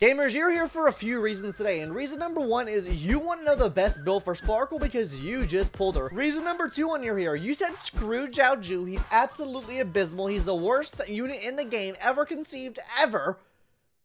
Gamers, you're here for a few reasons today, and reason number one is you want to know the best build for Sparkle because you just pulled her. Reason number two on your here, you said screw Jiaoju, he's absolutely abysmal, he's the worst unit in the game ever conceived, ever.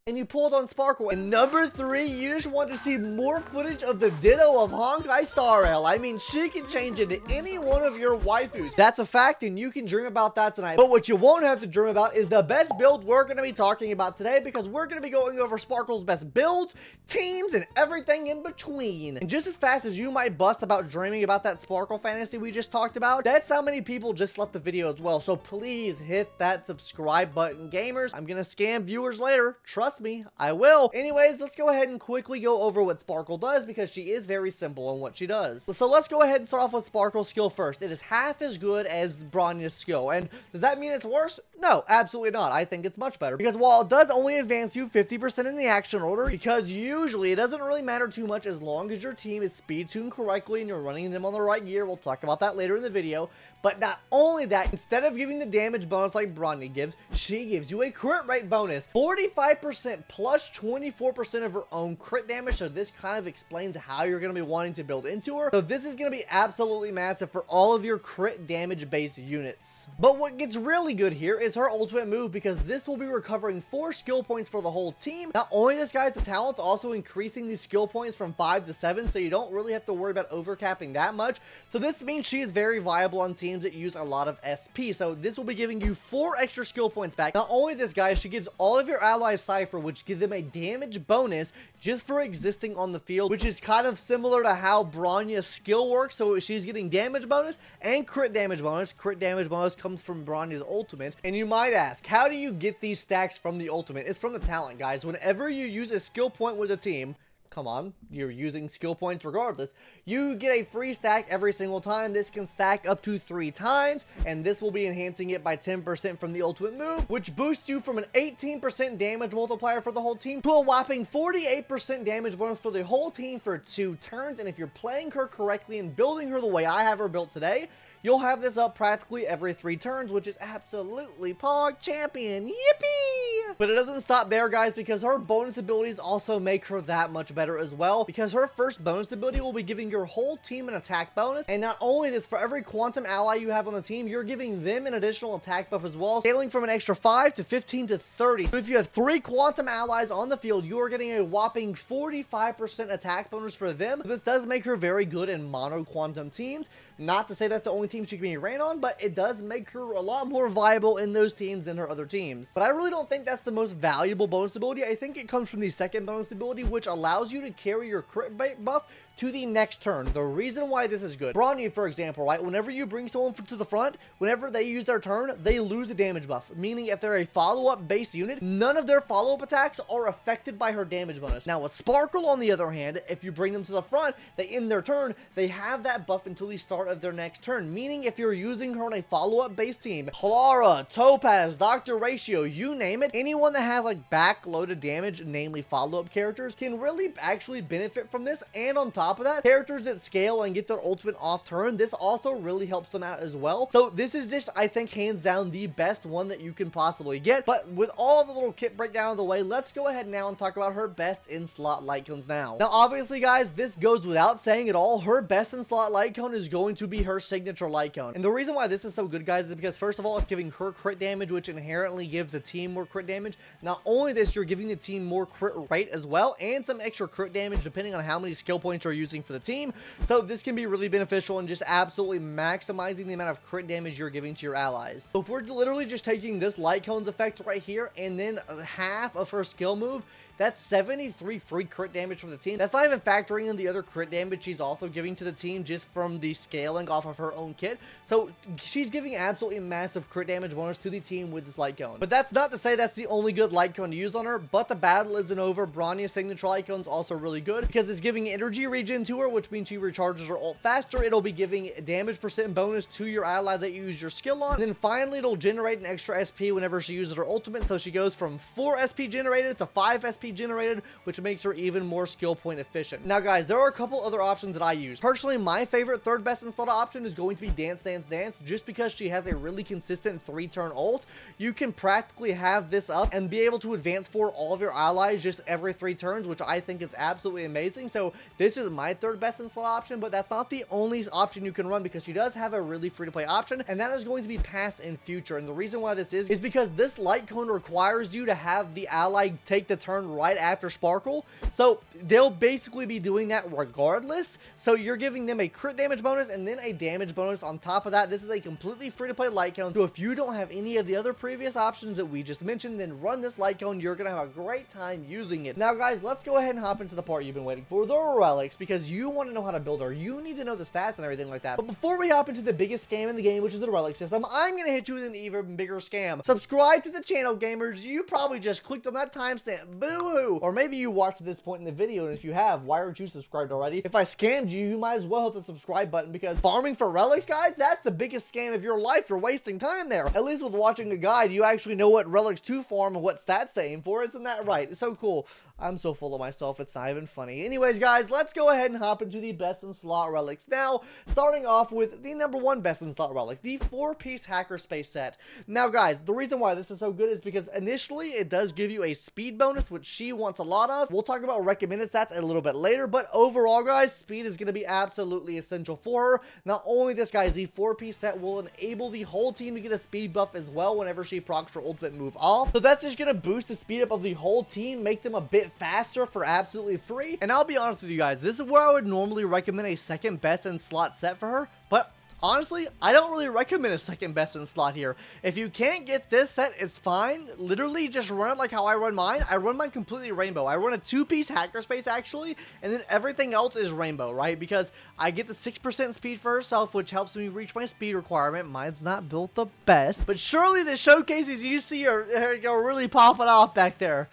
And you pulled on Sparkle. And number three, you just want to see more footage of the ditto of Honkai Star L. I mean, she can change into any one of your waifus. That's a fact, and you can dream about that tonight. But what you won't have to dream about is the best build we're going to be talking about today, because we're going to be going over Sparkle's best builds, teams, and everything in between. And just as fast as you might bust about dreaming about that Sparkle fantasy we just talked about, that's how many people just left the video as well. So please hit that subscribe button, gamers. I'm going to scam viewers later. Trust me, I will. Anyways, let's go ahead and quickly go over what Sparkle does, because she is very simple in what she does. So let's go ahead and start off with Sparkle's skill first. It is half as good as Bronya's skill. And does that mean it's worse? No, absolutely not. I think it's much better, because while it does only advance you 50% in the action order, because usually it doesn't really matter too much as long as your team is speed tuned correctly and you're running them on the right gear. We'll talk about that later in the video. But not only that, instead of giving the damage bonus like Bronya gives, she gives you a crit rate bonus. 45% plus 24% of her own crit damage. So this kind of explains how you're going to be wanting to build into her. So this is going to be absolutely massive for all of your crit damage based units. But what gets really good here is her ultimate move, because this will be recovering 4 skill points for the whole team. Not only this guy's the talent's also increasing these skill points from 5 to 7. So you don't really have to worry about overcapping that much. So this means she is very viable on teams that use a lot of SP. So this will be giving you 4 extra skill points back. Not only this, guys, she gives all of your allies Cypher, which gives them a damage bonus just for existing on the field, which is kind of similar to how Bronya's skill works. So she's getting damage bonus and crit damage bonus. Crit damage bonus comes from Bronya's ultimate. And you might ask, how do you get these stacks from the ultimate? It's from the talent, guys. Whenever you use a skill point with a team, come on, you're using skill points regardless, you get a free stack every single time. This can stack up to 3 times, and this will be enhancing it by 10% from the ultimate move, which boosts you from an 18% damage multiplier for the whole team to a whopping 48% damage bonus for the whole team for 2 turns. And if you're playing her correctly and building her the way I have her built today, you'll have this up practically every 3 turns, which is absolutely Pog Champion. Yippee! But it doesn't stop there, guys, because her bonus abilities also make her that much better as well, because her first bonus ability will be giving your whole team an attack bonus. And not only this, for every quantum ally you have on the team, you're giving them an additional attack buff as well, scaling from an extra 5 to 15 to 30. So if you have 3 quantum allies on the field, you are getting a whopping 45% attack bonus for them. This does make her very good in mono quantum teams. Not to say that's the only team she can be ran on, but it does make her a lot more viable in those teams than her other teams. But I really don't think that's the most valuable bonus ability. I think it comes from the second bonus ability, which allows you to carry your crit rate buff to the next turn. The reason why this is good, Bronya, for example, right? Whenever you bring someone to the front, whenever they use their turn, they lose a damage buff, meaning if they're a follow-up base unit, none of their follow-up attacks are affected by her damage bonus. Now with Sparkle, on the other hand, if you bring them to the front, they end their turn, they have that buff until the start of their next turn, meaning if you're using her on a follow-up base team, Clara, Topaz, Dr. Ratio, you name it, anyone that has like backloaded damage, namely follow-up characters, can really actually benefit from this. And on top of that, characters that scale and get their ultimate off turn, this also really helps them out as well. So this is just, I think, hands down the best one that you can possibly get. But with all the little kit breakdown out of the way, let's go ahead now and talk about her best in slot light cones now. Now obviously, guys, this goes without saying at all, her best in slot light cone is going to be her signature light cone. And the reason why this is so good, guys, is because first of all, it's giving her crit damage, which inherently gives the team more crit damage. Not only this, you're giving the team more crit rate as well, and some extra crit damage depending on how many skill points you're using for the team. So this can be really beneficial and just absolutely maximizing the amount of crit damage you're giving to your allies. So if we're literally just taking this light cones effect right here and then half of her skill move, that's 73 free crit damage for the team. That's not even factoring in the other crit damage she's also giving to the team just from the scaling off of her own kit. So she's giving absolutely massive crit damage bonus to the team with this light cone. But that's not to say that's the only good light cone to use on her, but the battle isn't over. Bronya's signature light cone is also really good because it's giving energy regen to her, which means she recharges her ult faster. It'll be giving damage percent bonus to your ally that you use your skill on. And then finally, it'll generate an extra SP whenever she uses her ultimate. So she goes from 4 SP generated to 5 SP XP generated, which makes her even more skill point efficient. Now guys, there are a couple other options that I use. Personally, my favorite third best installed option is going to be Dance Dance Dance, just because she has a really consistent 3-turn ult. You can practically have this up and be able to advance for all of your allies just every 3 turns, which I think is absolutely amazing. So this is my third best installed option, but that's not the only option you can run, because she does have a really free to play option, and that is going to be past and future. And the reason why this is because this light cone requires you to have the ally take the turn right after Sparkle, so they'll basically be doing that regardless. So you're giving them a crit damage bonus and then a damage bonus on top of that. This is a completely free to play light cone, so if you don't have any of the other previous options that we just mentioned, then run this light cone. You're gonna have a great time using it. Now guys, let's go ahead and hop into the part you've been waiting for, the relics, because you want to know how to build her. You need to know the stats and everything like that. But before we hop into the biggest scam in the game, which is the relic system, I'm gonna hit you with an even bigger scam. Subscribe to the channel, gamers. You probably just clicked on that timestamp. Boo-hoo! Or maybe you watched to this point in the video, and if you have, why aren't you subscribed already? If I scammed you, you might as well hit the subscribe button, because farming for relics, guys, that's the biggest scam of your life. You're wasting time there. At least with watching a guide, you actually know what relics to farm and what stats to aim for. Isn't that right? It's so cool. I'm so full of myself, it's not even funny. Anyways, guys, let's go ahead and hop into the best in slot relics. Now, starting off with the number 1 best in slot relic, the 4-piece hackerspace set. Now, guys, the reason why this is so good is because initially it does give you a speed bonus, which she wants a lot of. We'll talk about recommended stats a little bit later, but overall, guys, speed is going to be absolutely essential for her. Not only this, guys, the 4-piece set will enable the whole team to get a speed buff as well whenever she procs her ultimate move off. So that's just going to boost the speed up of the whole team, make them a bit faster for absolutely free. And I'll be honest with you guys, this is where I would normally recommend a second best in slot set for her, but honestly, I don't really recommend a second best in slot here. If you can't get this set, it's fine. Literally just run it like how I run mine. I run mine completely rainbow. I run a 2-piece hackerspace actually, and then everything else is rainbow, right? Because I get the 6% speed for herself, which helps me reach my speed requirement. Mine's not built the best, but surely the showcases you see are really popping off back there.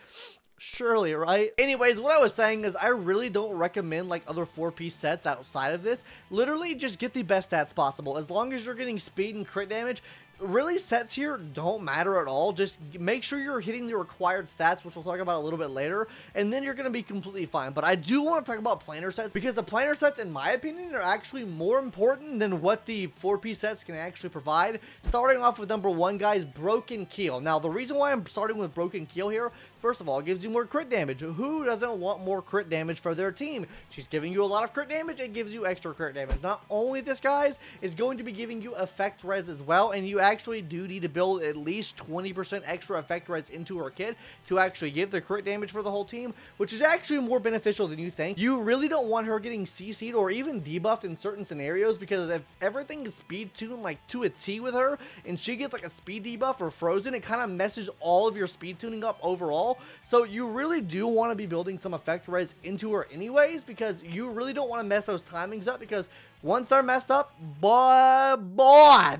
Surely, right? Anyways, what I was saying is I really don't recommend like other 4-piece sets outside of this. Literally just get the best stats possible. As long as you're getting speed and crit damage, really sets here don't matter at all. Just make sure you're hitting the required stats, which we'll talk about a little bit later, and then you're going to be completely fine. But I do want to talk about planar sets, because the planar sets, in my opinion, are actually more important than what the 4-piece sets can actually provide. Starting off with number 1, guys, Broken Keel. Now, the reason why I'm starting with Broken Keel here, first of all, it gives you more crit damage. Who doesn't want more crit damage for their team? She's giving you a lot of crit damage. It gives you extra crit damage. Not only this, guys, is going to be giving you effect res as well, and you actually do need to build at least 20% extra effect res into her kit to actually give the crit damage for the whole team, which is actually more beneficial than you think. You really don't want her getting CC'd or even debuffed in certain scenarios, because if everything is speed tuned like to a T with her, and she gets like a speed debuff or frozen, it kind of messes all of your speed tuning up overall. So you really do want to be building some effect res into her anyways, because you really don't want to mess those timings up, because once they're messed up, boy,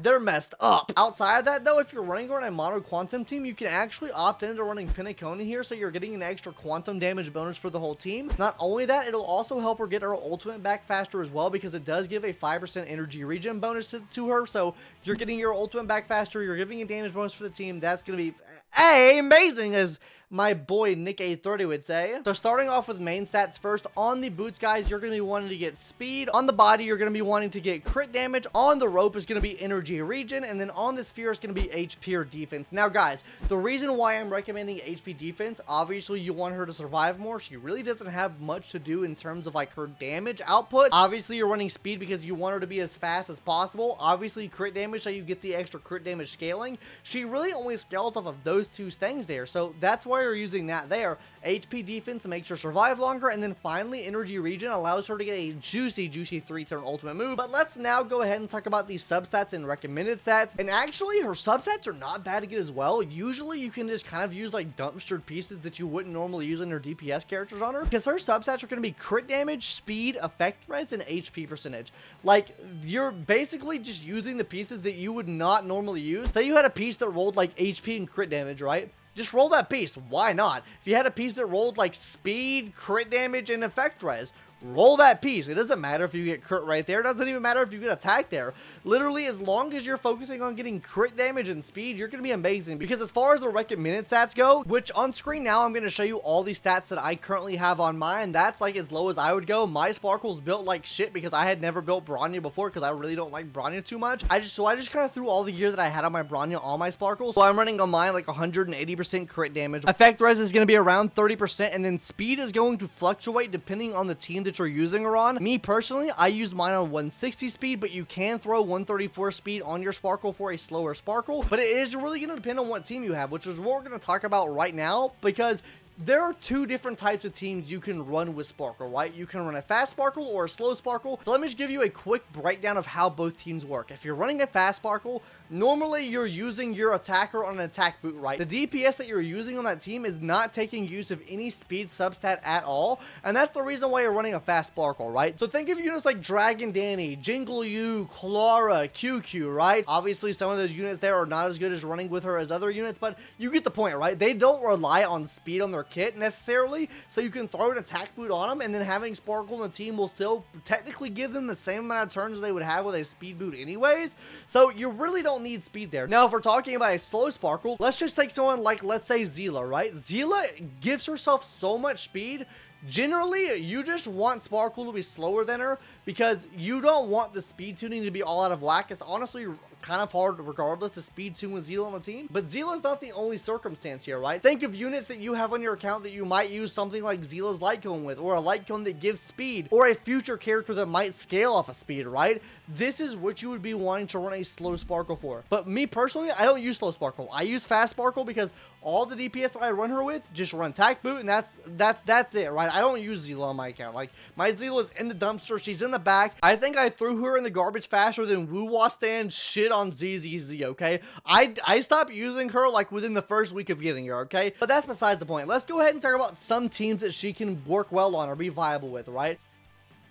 they're messed up. Outside of that, though, if you're running on a mono quantum team, you can actually opt into running Pinnacle here, so you're getting an extra quantum damage bonus for the whole team. Not only that, it'll also help her get her ultimate back faster as well, because it does give a 5% energy regen bonus to her. So you're getting your ultimate back faster, you're giving a damage bonus for the team. That's going to be amazing, as my boy Nick A30 would say. So starting off with main stats first, on the boots, guys, you're going to be wanting to get speed. On the body, you're going to be wanting to get crit damage. On the rope is going to be energy regen, and then on the sphere is going to be HP or defense. Now, guys, the reason why I'm recommending HP defense, obviously you want her to survive more. She really doesn't have much to do in terms of like her damage output. Obviously, you're running speed because you want her to be as fast as possible. Obviously, crit damage, so you get the extra crit damage scaling. She really only scales off of those two things there, so that's why you're using that there. HP defense makes her survive longer, and then finally energy regen allows her to get a juicy 3-turn ultimate move. But let's now go ahead and talk about these substats and recommended stats. And actually, her substats are not bad to get as well. Usually you can just kind of use like dumpstered pieces that you wouldn't normally use in her DPS characters on her, because her substats are going to be crit damage, speed, effect res, and HP percentage. Like, you're basically just using the pieces that you would not normally use. Say you had a piece that rolled like HP and crit damage, right? Just roll that piece. Why not? If you had a piece that rolled like speed, crit damage, and effect res, roll that piece. It doesn't matter if you get crit right there. It doesn't even matter if you get attack there. Literally, as long as you're focusing on getting crit damage and speed, you're going to be amazing. Because as far as the recommended stats go, which on screen now, I'm going to show you all these stats that I currently have on mine. That's like as low as I would go. My Sparkle's built like shit because I had never built Bronya before because I really don't like Bronya too much. I just kind of threw all the gear that I had on my Bronya on my Sparkle. So I'm running on mine like 180% crit damage. Effect res is going to be around 30%, and then speed is going to fluctuate depending on the team that you're using her on. Me personally, I use mine on 160 speed, but you can throw 134 speed on your Sparkle for a slower Sparkle. But it is really going to depend on what team you have, which is what we're going to talk about right now, because there are two different types of teams you can run with Sparkle, right? You can run a fast Sparkle or a slow Sparkle. So let me just give you a quick breakdown of how both teams work. If you're running a fast Sparkle, normally you're using your attacker on an attack boot, right? The DPS that you're using on that team is not taking use of any speed substat at all, and that's the reason why you're running a fast Sparkle, right? So think of units like Dragon Danny, Jingle Yu, Clara, QQ, right? Obviously, some of those units there are not as good as running with her as other units, but you get the point, right? They don't rely on speed on their kit necessarily, so you can throw an attack boot on them, and then having Sparkle on the team will still technically give them the same amount of turns they would have with a speed boot anyways, so you really don't need speed there. Now, if we're talking about a slow Sparkle, let's just take someone like, let's say, Zila, right? Zila gives herself so much speed. Generally, you just want Sparkle to be slower than her because you don't want the speed tuning to be all out of whack. It's honestly kind of hard regardless to speed tune with Zila on the team, but Zila's not the only circumstance here, right? Think of units that you have on your account that you might use something like Zila's light cone with, or a light cone that gives speed, or a future character that might scale off of speed, right? This is what you would be wanting to run a slow Sparkle for. But me personally, I don't use slow Sparkle. I use fast Sparkle because all the DPS that I run her with just run attack boot, and that's it, right? I don't use Zila on my account. Like, my Zila's in the dumpster, she's in the back. I think I threw her in the garbage faster than Woo Stand shit on ZZZ, okay? I stopped using her like within the first week of getting her, okay? But that's besides the point. Let's go ahead and talk about some teams that she can work well on or be viable with, right?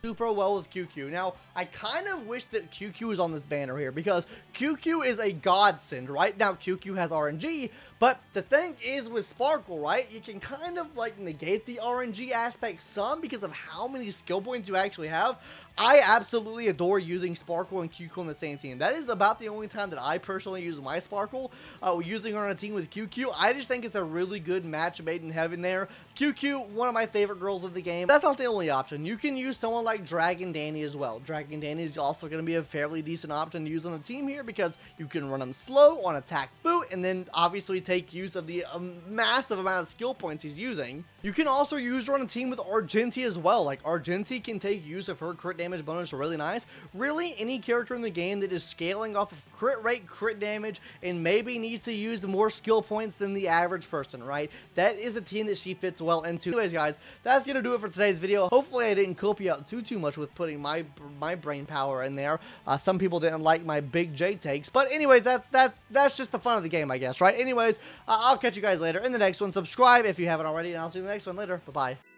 Super well with QQ. Now, I kind of wish that QQ was on this banner here because QQ is a godsend, right? Now, QQ has RNG, but the thing is with Sparkle, right? You can kind of like negate the RNG aspect some because of how many skill points you actually have. I absolutely adore using Sparkle and QQ on the same team. That is about the only time that I personally use my Sparkle, using her on a team with QQ. I just think it's a really good match made in heaven there. QQ, one of my favorite girls of the game. That's not the only option. You can use someone like Dragon Danny as well. Dragon Danny is also going to be a fairly decent option to use on the team here because you can run him slow on attack boot and then obviously take use of the massive amount of skill points he's using. You can also use her on a team with Argenti as well. Like, Argenti can take use of her crit damage bonus really nice. Really, any character in the game that is scaling off of crit rate, crit damage, and maybe needs to use more skill points than the average person, right? That is a team that she fits well into. Anyways, guys, that's gonna do it for today's video. Hopefully, I didn't cope you out too much with putting my brain power in there. Some people didn't like my big J takes, but anyways, that's just the fun of the game, I guess, right? Anyways, I'll catch you guys later in the next one. Subscribe if you haven't already, and I'll see you in the next one later. Bye-bye.